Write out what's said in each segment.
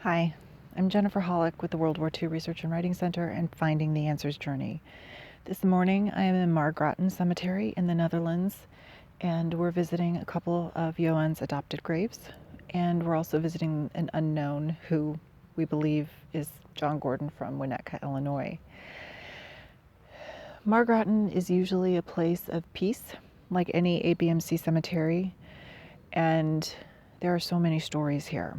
Hi, I'm Jennifer Hollick with the World War II Research and Writing Center and Finding the Answers Journey. This morning I am in Margraten Cemetery in the Netherlands, and we're visiting a couple of Johan's adopted graves, and we're also visiting an unknown who we believe is John Gordon from Winnetka, Illinois. Margraten is usually a place of peace, like any ABMC cemetery, and there are so many stories here.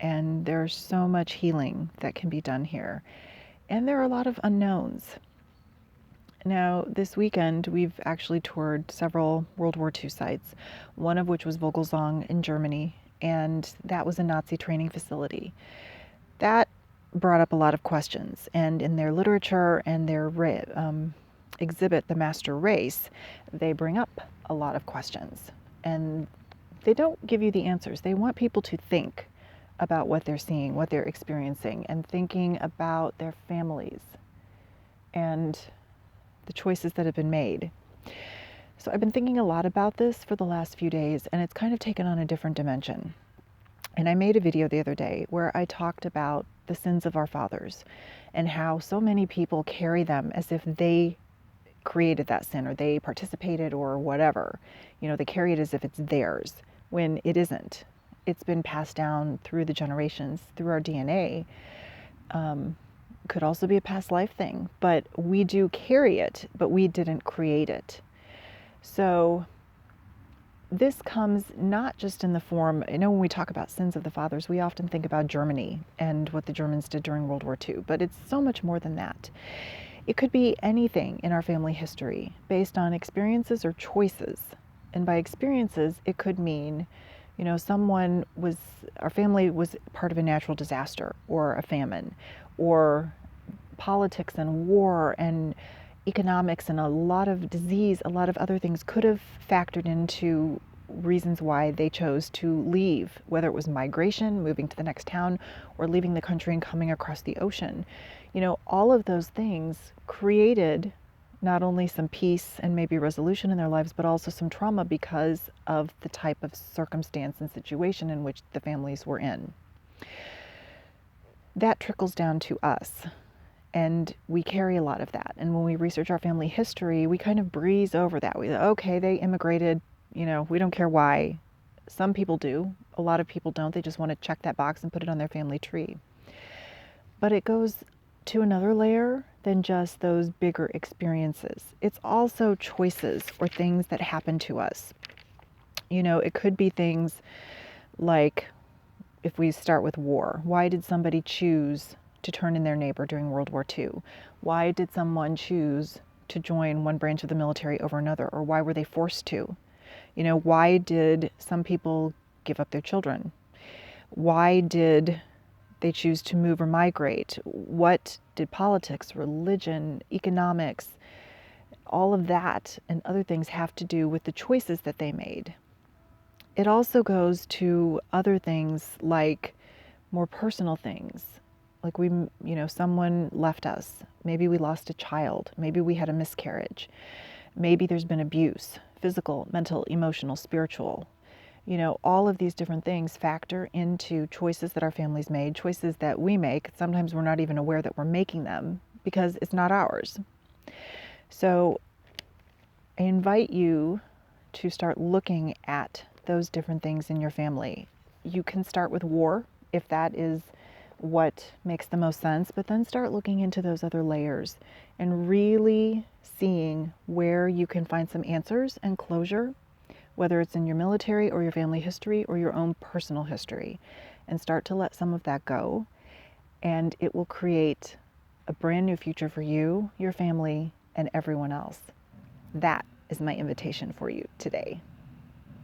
And there's so much healing that can be done here. And there are a lot of unknowns. Now, this weekend, we've actually toured several World War II sites, one of which was Vogelsang in Germany, and that was a Nazi training facility. That brought up a lot of questions, and in their literature and their exhibit, The Master Race, they bring up a lot of questions. And they don't give you the answers. They want people to think about what they're seeing, what they're experiencing, and thinking about their families and the choices that have been made. So I've been thinking a lot about this for the last few days, and it's kind of taken on a different dimension. And I made a video the other day where I talked about the sins of our fathers and how so many people carry them as if they created that sin or they participated or whatever. They carry it as if it's theirs when it isn't. It's been passed down through the generations, through our DNA. Could also be a past life thing, but we do carry it, but we didn't create it. So this comes not just in the form, when we talk about sins of the fathers, we often think about Germany and what the Germans did during World War II, but it's so much more than that. It could be anything in our family history based on experiences or choices. And by experiences, it could mean our family was part of a natural disaster or a famine, or politics and war and economics and a lot of disease, a lot of other things could have factored into reasons why they chose to leave, whether it was migration, moving to the next town, or leaving the country and coming across the ocean. All of those things created not only some peace and maybe resolution in their lives, but also some trauma because of the type of circumstance and situation in which the families were in. That trickles down to us, and we carry a lot of that. And when we research our family history, we kind of breeze over that. We say, okay, they immigrated, we don't care why. Some people do, a lot of people don't. They just want to check that box and put it on their family tree. But it goes to another layer than just those bigger experiences. It's also choices or things that happen to us. It could be things like, if we start with war, why did somebody choose to turn in their neighbor during World War II? Why did someone choose to join one branch of the military over another? Or why were they forced to? Why did some people give up their children? Why did they choose to move or migrate? What did politics, religion, economics, all of that and other things have to do with the choices that they made? It also goes to other things like more personal things. Like someone left us. Maybe we lost a child. Maybe we had a miscarriage. Maybe there's been abuse, physical, mental, emotional, spiritual. All of these different things factor into choices that our families made, choices that we make. Sometimes we're not even aware that we're making them because it's not ours. So I invite you to start looking at those different things in your family. You can start with war, if that is what makes the most sense, but then start looking into those other layers and really seeing where you can find some answers and closure, whether it's in your military or your family history or your own personal history, and start to let some of that go. And it will create a brand new future for you, your family, and everyone else. That is my invitation for you today.